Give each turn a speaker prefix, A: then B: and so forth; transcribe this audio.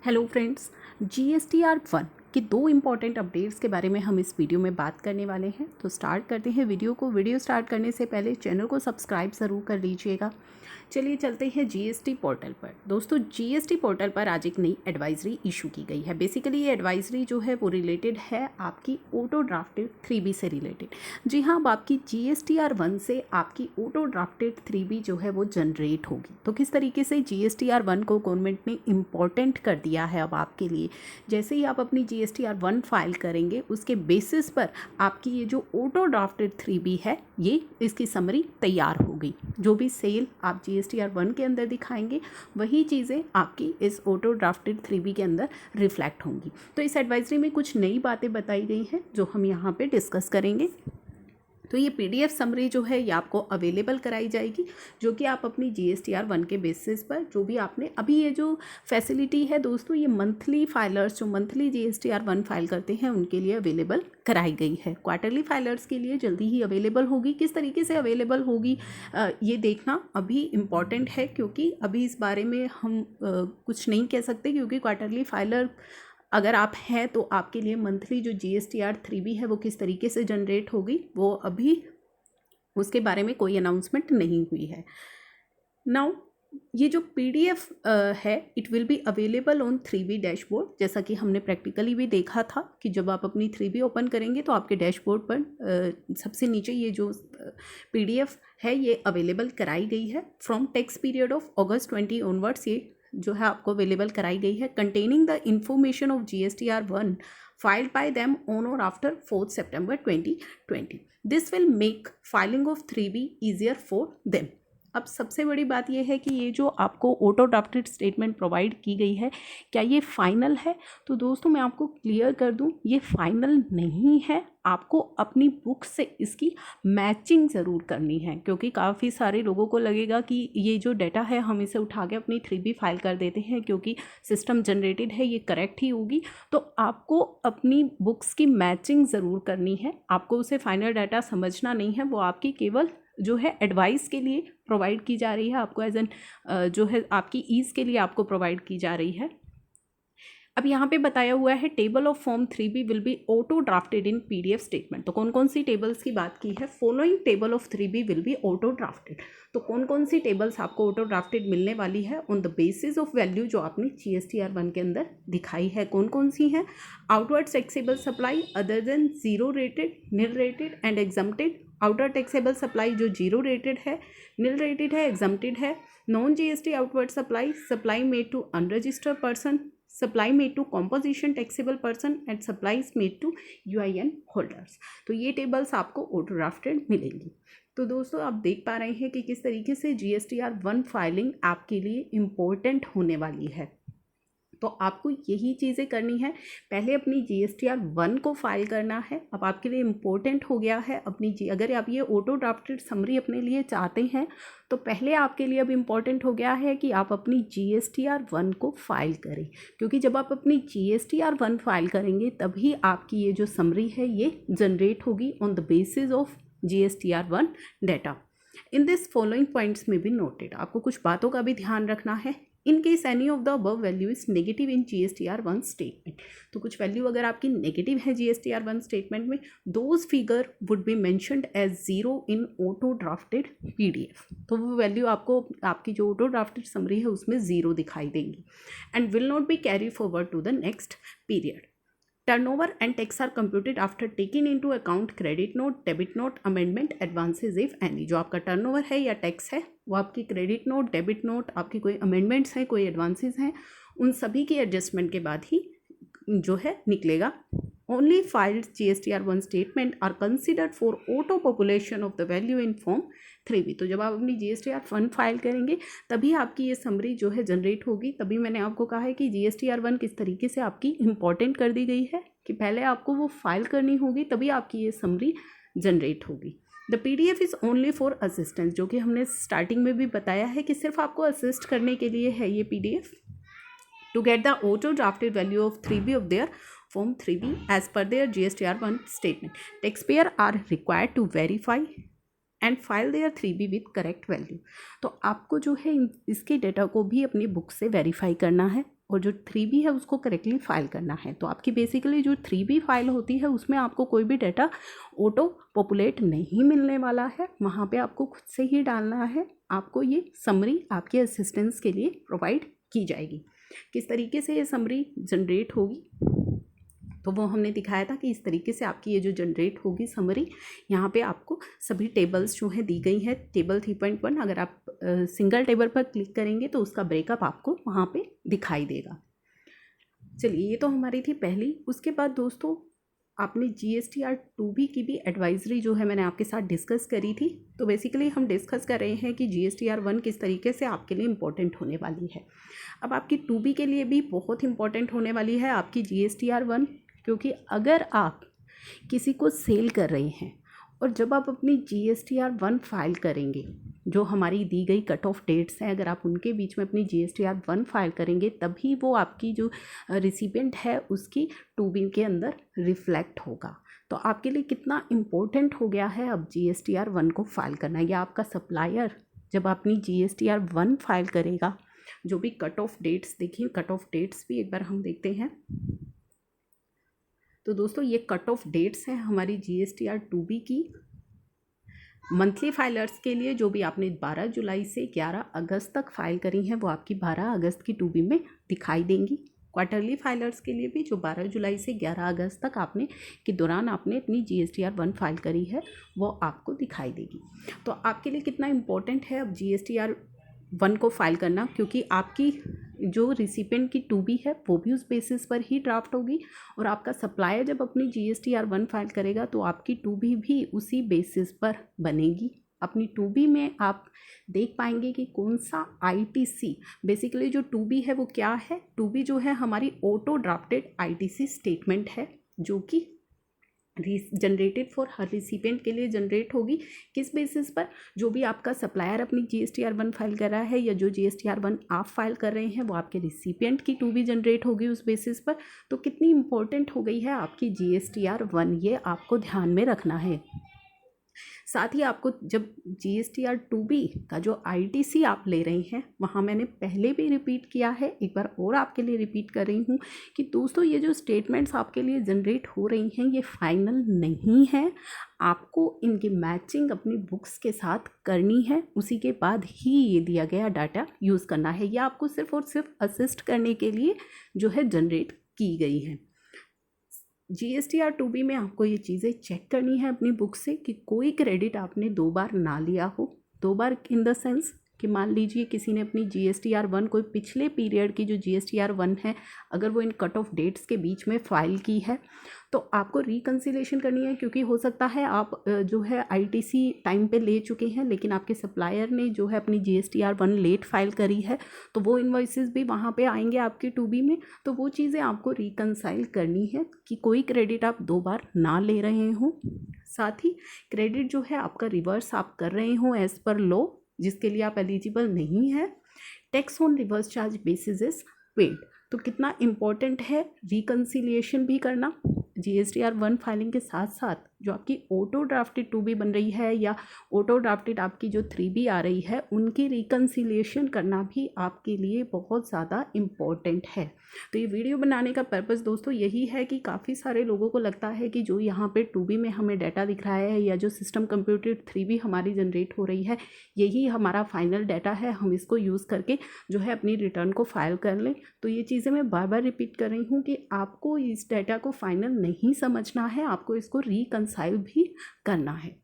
A: Hello friends, GSTR 1 के दो important updates के बारे में हम इस वीडियो में बात करने वाले हैं। तो स्टार्ट करते हैं वीडियो को। वीडियो स्टार्ट करने से पहले चैनल को सब्सक्राइब ज़रूर कर लीजिएगा। चलिए चलते हैं GST पोर्टल पर। दोस्तों, GST पोर्टल पर आज एक नई एडवाइजरी इशू की गई है। बेसिकली ये एडवाइजरी जो है वो रिलेटेड है आपकी ऑटो ड्राफ्टेड 3B से रिलेटेड। जी हाँ, अब आपकी GSTR 1 से आपकी ऑटो ड्राफ्टेड 3B जो है वो जनरेट होगी। तो किस तरीके से GSTR 1 को गवर्नमेंट ने इम्पॉर्टेंट कर दिया है अब आपके लिए। जैसे ही आप अपनी GSTR 1 फाइल करेंगे, उसके बेसिस पर आपकी ये जो ऑटो ड्राफ्टेड 3B है, ये इसकी समरी तैयार होगी। जो भी सेल आप GSTR 1 के अंदर दिखाएंगे, वही चीज़ें आपकी इस ऑटो ड्राफ्टेड 3B के अंदर रिफ्लेक्ट होंगी। तो इस एडवाइजरी में कुछ नई बातें बताई गई हैं जो हम यहाँ पे डिस्कस करेंगे। तो ये PDF समरी जो है ये आपको अवेलेबल कराई जाएगी, जो कि आप अपनी GSTR 1 के बेसिस पर जो भी आपने अभी ये जो फैसिलिटी है दोस्तों, ये मंथली फाइलर्स जो मंथली GSTR 1 फाइल करते हैं उनके लिए अवेलेबल कराई गई है। क्वार्टरली फाइलर्स के लिए जल्दी ही अवेलेबल होगी। किस तरीके से अवेलेबल होगी ये देखना अभी इम्पॉर्टेंट है, क्योंकि अभी इस बारे में हम कुछ नहीं कह सकते, क्योंकि क्वार्टरली फाइलर अगर आप हैं तो आपके लिए मंथली जो GSTR 3B है वो किस तरीके से जनरेट होगी, वो अभी उसके बारे में कोई अनाउंसमेंट नहीं हुई है। नाउ ये जो PDF है, it will be available on 3B dashboard. जैसा कि हमने प्रैक्टिकली भी देखा था कि जब आप अपनी 3B ओपन करेंगे तो आपके डैशबोर्ड पर सबसे नीचे ये जो PDF है ये अवेलेबल कराई गई है। From tax period of August 20 onwards ये जो है आपको अवेलेबल कराई गई है। Containing the information of GSTR 1 filed by them on or after 4th September 2020. This will make filing of 3B easier for them. अब सबसे बड़ी बात यह है कि ये जो आपको ऑटो ड्राफ्टेड स्टेटमेंट प्रोवाइड की गई है, क्या ये फाइनल है? तो दोस्तों मैं आपको क्लियर कर दूं, ये फाइनल नहीं है। आपको अपनी बुक से इसकी मैचिंग ज़रूर करनी है, क्योंकि काफ़ी सारे लोगों को लगेगा कि ये जो डाटा है हम इसे उठा के अपनी 3B फाइल कर देते हैं क्योंकि सिस्टम जनरेटेड है, ये करेक्ट ही होगी। तो आपको अपनी बुक्स की मैचिंग ज़रूर करनी है। आपको उसे फाइनल डाटा समझना नहीं है, वो आपकी केवल जो है एडवाइस के लिए प्रोवाइड की जा रही है, आपको एज एन जो है आपकी ईज़ के लिए आपको प्रोवाइड की जा रही है। अब यहाँ पे बताया हुआ है table of form 3B will be auto drafted in PDF statement. तो कौन कौन सी टेबल्स की बात की है? Following table of 3B will be auto drafted. तो कौन कौन सी टेबल्स आपको ऑटो ड्राफ्टेड मिलने वाली है on the basis of value जो आपने GSTR 1 के अंदर दिखाई है? कौन कौन सी हैं? Outward taxable supply other than zero rated, nil rated and exempted. Outer taxable supply जो जीरो रेटेड है, निल रेटेड है, एग्जम्प्टेड है। Non GST outward supply, supply made to unregistered person, supply made to composition taxable person and supplies made to UIN holders. तो ये tables आपको auto drafted मिलेंगी। तो दोस्तों आप देख पा रहे हैं कि किस तरीके से GSTR 1 फाइलिंग आपके लिए इम्पोर्टेंट होने वाली है। तो आपको यही चीज़ें करनी है। पहले अपनी GSTR 1 को फाइल करना है। अब आपके लिए इम्पोर्टेंट हो गया है अपनी अगर आप ये ऑटो ड्राफ्टेड समरी अपने लिए चाहते हैं तो पहले आपके लिए अब इम्पोर्टेंट हो गया है कि आप अपनी GSTR 1 को फाइल करें, क्योंकि जब आप अपनी GSTR 1 फाइल करेंगे तभी आपकी ये जो समरी है ये जनरेट होगी on the basis of GSTR 1 data. In this following points में भी नोटेड। आपको कुछ बातों का भी ध्यान रखना है। In case any of the above value is negative in GSTR 1 statement. तो कुछ वैल्यू अगर आपकी नेगेटिव है GSTR 1 स्टेटमेंट में, those figure would be mentioned as zero in auto drafted PDF। तो वो वैल्यू आपको आपकी जो ऑटो ड्राफ्टेड समरी है उसमें ज़ीरो दिखाई देंगी and will not be carry forward to the next period. Turnover and tax are computed after taking into account credit note, debit note, amendment, advances if any। जो आपका turnover है या tax है वो आपकी क्रेडिट नोट, डेबिट नोट, आपकी कोई amendments हैं, कोई एडवांसेस हैं, उन सभी की एडजस्टमेंट के बाद ही जो है निकलेगा। Only filed GSTR 1 statement are considered for auto population of the value in form 3B। तो जब आप अपनी GSTR 1 फाइल करेंगे तभी आपकी ये समरी जो है जनरेट होगी। तभी मैंने आपको कहा है कि GSTR 1 किस तरीके से आपकी इम्पॉर्टेंट कर दी गई है कि पहले आपको वो फाइल करनी होगी तभी आपकी ये समरी जनरेट होगी। The PDF is only for assistance, जो कि हमने स्टार्टिंग में भी बताया है कि सिर्फ आपको असिस्ट करने के लिए है ये PDF। To get the auto drafted value of 3B of their form 3B as per their GSTR 1 statement, tax payer are required to verify and file their 3B with correct value. तो आपको जो है इसके data को भी अपनी book से verify करना है। और जो 3B है उसको करेक्टली फाइल करना है। तो आपकी बेसिकली जो 3B फाइल होती है उसमें आपको कोई भी डाटा ऑटो पॉपुलेट नहीं मिलने वाला है, वहाँ पे आपको खुद से ही डालना है। आपको ये समरी आपके असिस्टेंस के लिए प्रोवाइड की जाएगी। किस तरीके से ये समरी जनरेट होगी तो वो हमने दिखाया था कि इस तरीके से आपकी ये जो जनरेट होगी समरी, यहाँ पे आपको सभी टेबल्स जो हैं दी गई है। टेबल 3.1 अगर आप सिंगल टेबल पर क्लिक करेंगे तो उसका ब्रेकअप आपको वहाँ पे दिखाई देगा। चलिए, ये तो हमारी थी पहली। उसके बाद दोस्तों आपने GSTR 2B की भी एडवाइजरी जो है मैंने आपके साथ डिस्कस करी थी। तो बेसिकली हम डिस्कस कर रहे हैं कि GSTR 1 किस तरीके से आपके लिए इम्पोर्टेंट होने वाली है। अब आपकी 2B के लिए भी बहुत इंपॉर्टेंट होने वाली है आपकी GSTR 1, क्योंकि अगर आप किसी को सेल कर रहे हैं और जब आप अपनी GSTR 1 फाइल करेंगे, जो हमारी दी गई कट ऑफ डेट्स हैं, अगर आप उनके बीच में अपनी GSTR 1 फाइल करेंगे तभी वो आपकी जो रिसिपेंट है उसकी 2B के अंदर रिफ्लेक्ट होगा। तो आपके लिए कितना इम्पोर्टेंट हो गया है अब GSTR 1 को फाइल करना। या आपका सप्लायर जब अपनी GSTR 1 फाइल करेगा, जो भी कट ऑफ डेट्स, देखिए कट ऑफ डेट्स भी एक बार हम देखते हैं। तो दोस्तों ये कट ऑफ डेट्स हैं हमारी GSTR 2B की। मंथली फाइलर्स के लिए जो भी आपने 12 जुलाई से 11 अगस्त तक फाइल करी हैं वो आपकी 12 अगस्त की 2B में दिखाई देंगी। क्वार्टरली फाइलर्स के लिए भी जो 12 जुलाई से 11 अगस्त तक आपने के दौरान आपने अपनी GSTR 1 फाइल करी है वो आपको दिखाई देगी। तो आपके लिए कितना इम्पोर्टेंट है अब GSTR 1 को फाइल करना, क्योंकि आपकी जो रिसिपेंट की 2B है वो भी उस बेसिस पर ही ड्राफ्ट होगी और आपका सप्लायर जब अपनी GSTR 1 फाइल करेगा तो आपकी 2B भी उसी बेसिस पर बनेगी। अपनी 2B में आप देख पाएंगे कि कौन सा ITC, बेसिकली जो 2B है वो क्या है। 2B जो है हमारी ऑटो ड्राफ्टेड ITC स्टेटमेंट है, जो कि जनरेटेड फॉर हर रिसिपेंट के लिए जनरेट होगी। किस बेसिस पर, जो भी आपका सप्लायर अपनी GSTR 1 फाइल कर रहा है या जो GSTR 1 आप फाइल कर रहे हैं वो आपके रिसिपेंट की 2B जनरेट होगी उस बेसिस पर। तो कितनी इंपॉर्टेंट हो गई है आपकी GSTR 1, ये आपको ध्यान में रखना है। साथ ही आपको जब GSTR 2B का जो ITC आप ले रहे हैं, वहाँ मैंने पहले भी रिपीट किया है, एक बार और आपके लिए रिपीट कर रही हूँ कि दोस्तों ये जो स्टेटमेंट्स आपके लिए जनरेट हो रही हैं ये फाइनल नहीं है। आपको इनकी मैचिंग अपनी बुक्स के साथ करनी है, उसी के बाद ही ये दिया गया डाटा यूज़ करना है। यह आपको सिर्फ और सिर्फ असिस्ट करने के लिए जो है जनरेट की गई है। GSTR 2B में आपको ये चीज़ें चेक करनी है अपनी बुक से कि कोई क्रेडिट आपने 2 बार ना लिया हो। 2 बार इन द सेंस कि मान लीजिए किसी ने अपनी GSTR 1 कोई पिछले पीरियड की जो GSTR 1 है, अगर वो इन कट ऑफ डेट्स के बीच में फ़ाइल की है तो आपको रिकन्सिलेशन करनी है, क्योंकि हो सकता है आप जो है ITC टाइम पे ले चुके हैं लेकिन आपके सप्लायर ने जो है अपनी GSTR 1 लेट फाइल करी है, तो वो इनवॉइसेस भी वहाँ पे आएंगे आपकी 2B में। तो वो चीज़ें आपको रिकन्साइल करनी है कि कोई क्रेडिट आप 2 बार ना ले रहे हों। साथ ही क्रेडिट जो है आपका रिवर्स आप कर रहे हों एज़ पर लॉ, जिसके लिए आप एलिजिबल नहीं है। Tax on reverse charge basis is paid. तो कितना इम्पॉर्टेंट है रिकन्सिलिएशन भी करना। GSTR 1 फाइलिंग के साथ साथ जो आपकी ऑटो ड्राफ्टेड 2B बन रही है या ऑटो ड्राफ्टेड आपकी जो 3B आ रही है, उनकी रिकन्सिलिएशन करना भी आपके लिए बहुत ज़्यादा इम्पॉर्टेंट है। तो ये वीडियो बनाने का पर्पज़ दोस्तों यही है कि काफ़ी सारे लोगों को लगता है कि जो यहाँ पे 2B में हमें डाटा दिख रहा है या जो सिस्टम कंप्यूटेड 3B हमारी जनरेट हो रही है, यही हमारा फाइनल डाटा है, हम इसको यूज़ करके जो है अपनी रिटर्न को फाइल कर लें। तो ये चीज़ें मैं बार बार रिपीट कर रही हूँ कि आपको इस डाटा को फाइनल नहीं समझना है, आपको इसको रिकंसाइल भी करना है।